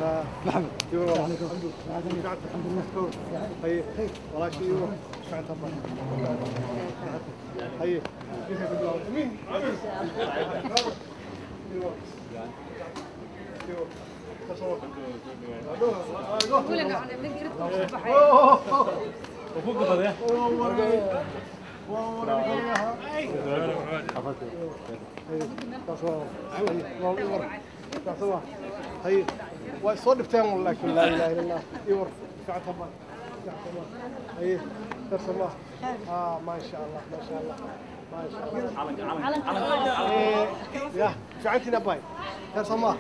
محمد الحمد لله هي والله شيء شعت طبعا هي مين قول لك احنا بنقرب الصبح وفوق قضيه هي وصدف تام لكن لا اله الا الله يور ساعة الله هي ترسل الله ما شاء الله ما شاء الله ما شاء الله يا شعتي نباي ترسل الله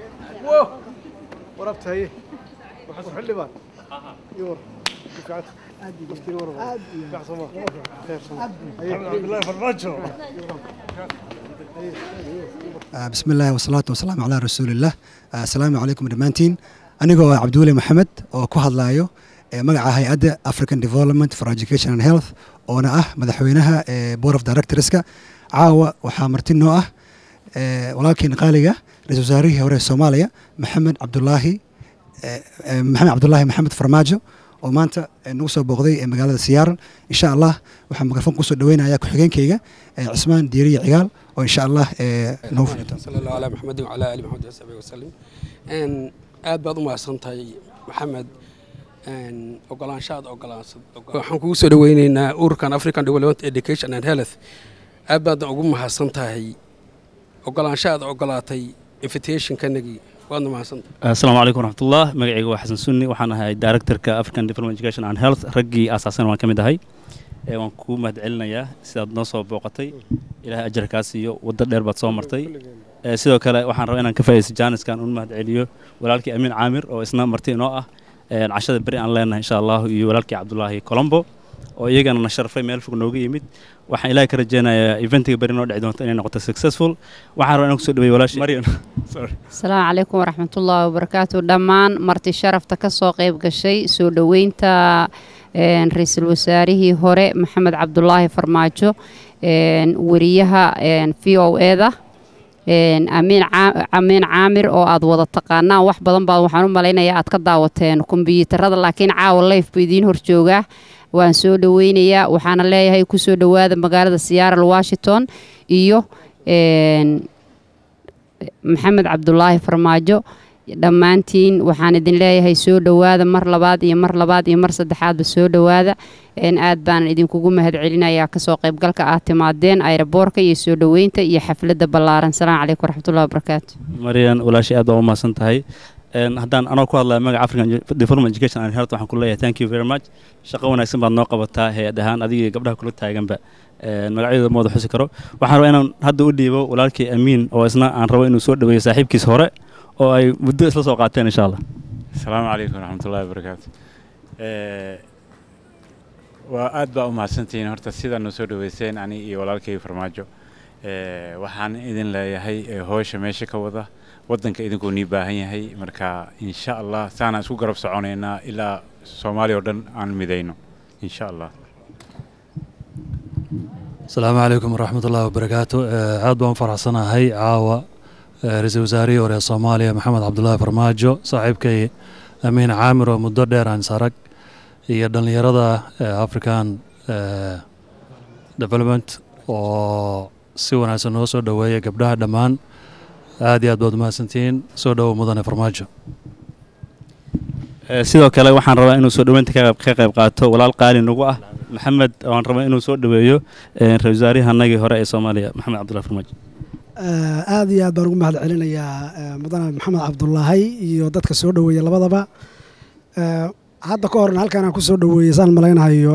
وربت هي وحل بان يور شعت مفتي يور ترسل الله ترسل الله الحمد لله في الرجل بسم الله والصلاة والسلام على رسول الله. السلام عليكم دمانتين. أنا عبد الله محمد وكو هادلايو مقع هيئة African Development for Education and Health وأنا مدحوينها Board of Directors عاوة وحامرتين نوعه ولكن قالية رئيس وزراء هوري الصومالية محمد عبد الله محمد فرماجو ومانتا نوصل بوغدي مقالة سيارة إن شاء الله وحنا مقرفون قصة دوينا أياك حقين كيجا عثمان ديري عيال وإن شاء الله نوفل صلى الله على محمد وعلى آل محمد وصحبه وسلم أن بعض ما صنتي محمد أن أقولان شاد أقولان حنكوس دوينا أوركان African Development Education and Health بعض أقول ما صنتي أقولان شاد أقولاتي invitation كنجي السلام عليكم ورحمة الله. مقعي وحسن سني وحنا هاي دايركتور كأفريكان ديفلوبمنت إديوكيشن أند هيلث رجي أساسا وأنا كمية هاي وانكو مدعلنا يا سيد نصو بوقتي إلى أجر كاسيو ودر دربات صومرتي سيدو كلا وحنا رأينا كفاية جانس كان مدعليو ولالك أمين عامر وإسنا مرتين نوعه عشرة بريء لنا إن شاء الله ولالك عبد الله كولومبو ويجانا نشرف ميل فوق نوجي يمد waxaan ilaahay ka rajeenayaa eventiga bari noo dhici doonto inay noqoto successful waxaan rabaa inaan ku soo dhaweeyo walaashay Mariam Assalaamu calaykum waraxmatullaahi wabarakaatuh dhammaan marti sharafta ka soo qayb gashay soo dhaweynta ra'iisul wasaarihii hore Maxamed Cabdullaahi Farmaajo wariyaha VOA-da Amiin Caamir oo aad wada taqaanaan wax badan baa waxaan u maleynayaa aad ka daawateen kombiyuutarada laakiin caawa live buu idiin hor joogaa waan soo dhaweynayaa waxaana leeyahay ku soo dhawaada magaalada Seattle Washington iyo Maxamed Cabdullaahi Farmaajo dhammaantiin waxaan idin leeyahay soo dhawaada mar labaad iyo mar saddexaad soo dhawaada aad baan idinkugu mahadcelinayaa ka soo qaybgalka aad timaadeen aeroboorka iyo soo dhaweynta iyo xafladda ballaaran. Assalaamu calaykum waraxmatullaahi wabarakaatuh. Mariam walaashay aad baa u mahadsan tahay haddaan anoo ku hadlaa magaca African Development Education and Health waxaan ku leeyahay thank you very much shaqo wanaagsan baad noo qabataa hay'ad ahaan adiga gabdhaha kula taaganba magacyada mooda xusi karo waxaan rabaa inaan hadda u dhiibo walaalkii Amiin oo isna aan rabo inuu soo dhaweeyo saaxiibkiis hore oo ay muddo isla soo qaateen insha Allah. Assalaamu calaykum waraxmatullaahi wabarakaatuh. waa aad baa u mahadsantihiin horta sida noo soo dhaweyseen ani iyo walaalkay Farmaajo waxaan idin leeyahay hooysha meesha ka wada waddanka idinku nii baahan yahay marka insha Allah saana isku garab soconeynaa ilaa Soomaaliya oo dhan aan midayno insha Allah. Assalaamu calaykum waraxmatullaahi wabarakaatuh. aad baan faraxsanahay caawa ra'iisul wasaarihii hore Soomaaliya Maxamed Cabdullaahi Farmaajo saaxiibkay Amiin Caamir oo muddo dheer aan sarag iyo dhalinyarada African Development oo si wanaagsan noo soo dhaweeyay gabdhaha dhammaan aad iyo aad baad mahadsantihiin soo dhawo mudane Farmaajo. sidoo kale waxaan rabaa inuu soo dhaweynta ka qayb qaato walaal qaali nagu ah Maxamed waan rabaa inuu soo dhaweeyo ra'iisul wasaarihanagii hore ee Soomaaliya Maxamed Cabdullaahi Farmaajo. aad iyo aad baan ugu mahadcelinayaa mudane Maxamed Cabdullaahi iyo dadka soo dhaweeyay labadaba hadda ka horna halkaan aan ku soo dhaweeyay saan maleynayo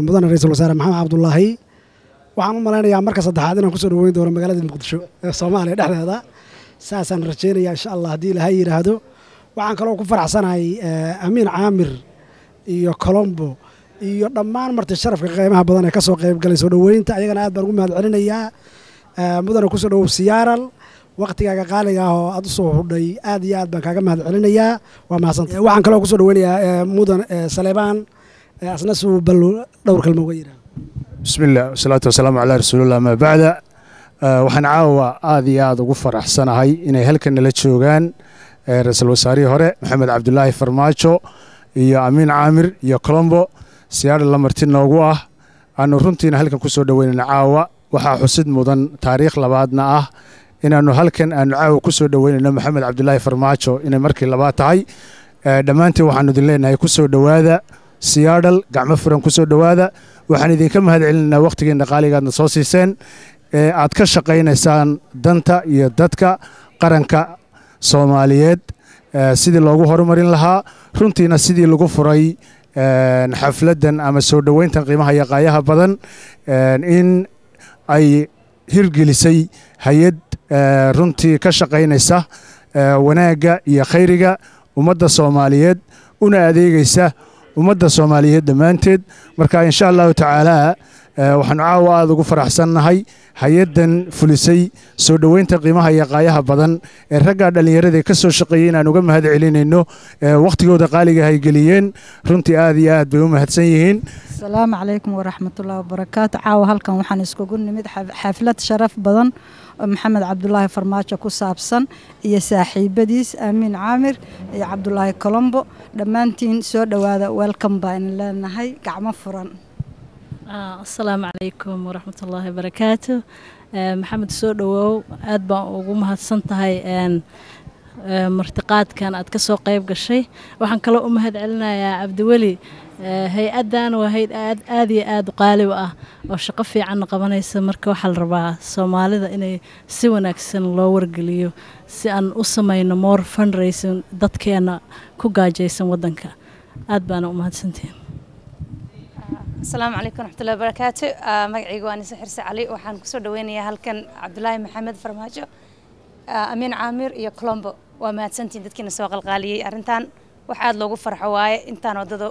mudane ra'iisul wasaare Maxamed Cabdullaahi waxaan u maleynayaa marka saddexaad inaan ku soo dhaweyn doono magaalada Muqdisho ee Soomaaliya dhexdeeda saasaan rajeynayaa insha Allah haddii Ilaahay yiraahdo waxaan kaloo ku faraxsanahay Amiin Caamir iyo Colombo iyo dhammaan marti sharafka qiimaha badan ee ka soo qayb galay soo dhaweynta ayagana aad baan ugu mahadcelinayaa mudane ku soo dhawow Seattle waqtigaaga qaaliga ah oo aad u soo hudhay aad iyo aad baan kaaga mahadcelinayaa waa mahadsantahay waxaan kaloo ku soo dhaweynayaa mudane Saleebaan asna soo bal dhowr kalmo uga yiraahdo بسم الله والصلاة والسلام على رسول الله ما بعد waxaan caawa aad iyo aad ugu faraxsanahay inay halkan nala joogaan ra-iisul wasaarihii hore maxamed cabdulaahi farmaajo iyo amiin caamir iyo colombo Seattle la marti noogu ah aanu runtiina halkan ku soo dhaweynayna caawa waxaa xusid mudan taariikh labaadna ah inaanu halkan aanu caawa ku soo dhaweynayno maxamed cabdulaahi farmaajo inay markii labaad tahay dhammaantiin waxaanu idin leenahay ku soo dhawaada Seattle gacmo furan ku soo dhawaada waxaan idinka mahadcelinaynaa waqtigeena qaaligaadna soo siiseen aad ka shaqaynaysaan danta iyo dadka qaranka Soomaaliyeed sidii loogu horumarin lahaa runtiina sidii lagu furay xafladan ama soo dhaweyntan qiimaha iyo qaayaha badan in ay hirgelisay hay'ad runtii ka shaqaynaysa wanaagga iyo khayriga ummadda Soomaaliyeed una adeegaysa ummadda Soomaaliyeed dhammaanteed marka insha Allah tacaala waxaan caawa aad ugu faraxsannahay hay'adan fulisay soo dhaweynta qiimaha iyo qaayaha badan ee ragga dhalinyarada ka soo shaqeeyay inaan uga mahad celinayno waqtigooda qaaliga ay geliyeen runtii aad iyo aad bay u mahadsan yihiin السلام عليكم ورحمة الله وبركاته عاو هالكن وحن اسكوغن نمد حفلة شرف بدن محمد عبد الله فرماجة كوسابسن يا ساحبديس أمين عامر يا عبد الله كولومبو دمانتين سو دوادا ويلكم باين لنا هاي قعمة فرن السلام عليكم ورحمة الله وبركاته محمد سو دواو أدبا ومهدسنتهاي أن مرتقات كان أتكسو قيب قشي وحن كلا أمهد علنا يا عبد ولي hay-adan waa hay-ad aad iyo aad qaali u ah oo shaqo fiican qabanaysa marka waxa la rabaa Soomaalida inay si wanaagsan loo wargeliyo si aan u sameeyno more fundraising dadkeena ku gaajaysan wadanka aad baan u mahadsantahay السلام عليكم ورحمة الله وبركاته magacaygu waa Nisa Xirsi Cali waxaan ku soo dhaweynayaa halkan Cabdulaahi Maxamed Farmaajo Amiin Caamir iyo Colombo waa mahadsantiin dadkiina soo qalqaaliyay arintan waxaad loogu farxo waaye intaan wadada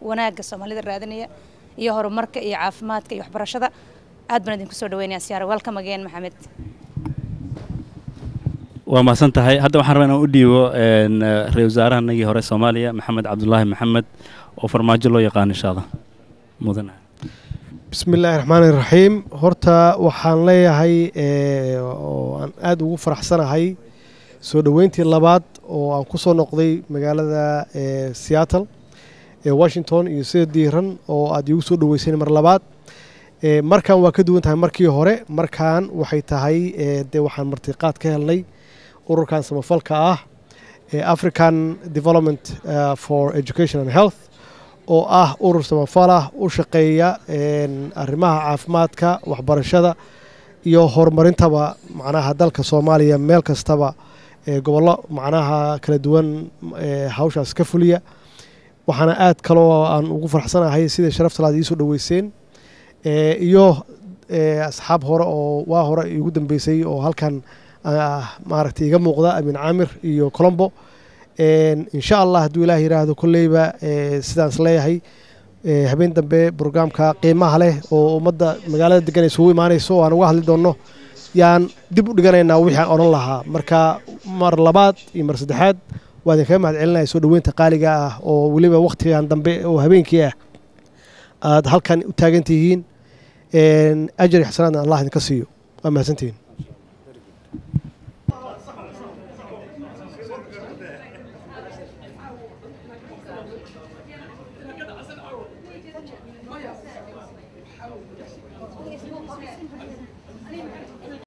wanaaga Soomaalida raadinaya iyo horumarka iyo caafimaadka iyo waxbarashada aad baan idin ku soo dhaweynayaa siyaaro welcome again Maxamed waa mahadsan tahay hadda waxaan rabaa inaan u dhiibo ra'iisul wasaarahanagii hore Soomaaliya Maxamed Cabdulaahi Maxamed oo farmaajo loo yaqaan insha Allah mudana بسم الله الرحمن الرحيم هرتا waxaan leeyahay oo aan aad ugu faraxsanahay soo dhaweyntii labaad oo aan ku soo noqday magaalada Seattle Washington iyo sida diiran oo aad igu soo dhaweyseen mar labaad markaan waa ka duwan tahay markii hore markaan waxay tahay waxaan martiqaad ka helnay ururkan samafalka ah African Development for Education and Health oo ah urur samafal ah u shaqeeya arrimaha caafimaadka waxbarashada iyo horumarintaba macnaha dalka Soomaaliya meel kastaba gobollo macnaha kala duwan hawshaas ka fuliya waxaana aad kaloo aan ugu faraxsanahay sida sharafta laad ii soo dhaweyseen iyo asxaab hore oo waa hore igu dambeysay oo halkan maaragtay iga muuqda Amiin Caamir iyo Colombo insha Allah hadduu Ilaahay yiraahdo kulleyba sidaan isleeyahay habeen dambe barnaamijka qiimaha leh oo ummadda magaalada degan ay soo imaanayso oo aan uga hadli doono yaan dib u dhiganaynaa wixii aan oran lahaa marka mar labaad iyo mar saddexaad waan idinkaga mahad celinayaa soo dhaweynta qaaliga ah oo weliba waqtigan dambe oo habeenkii ah aad halkan u taagan tihiin ajri xasanaadna Allah idinka siiyo waa mahadsantihiin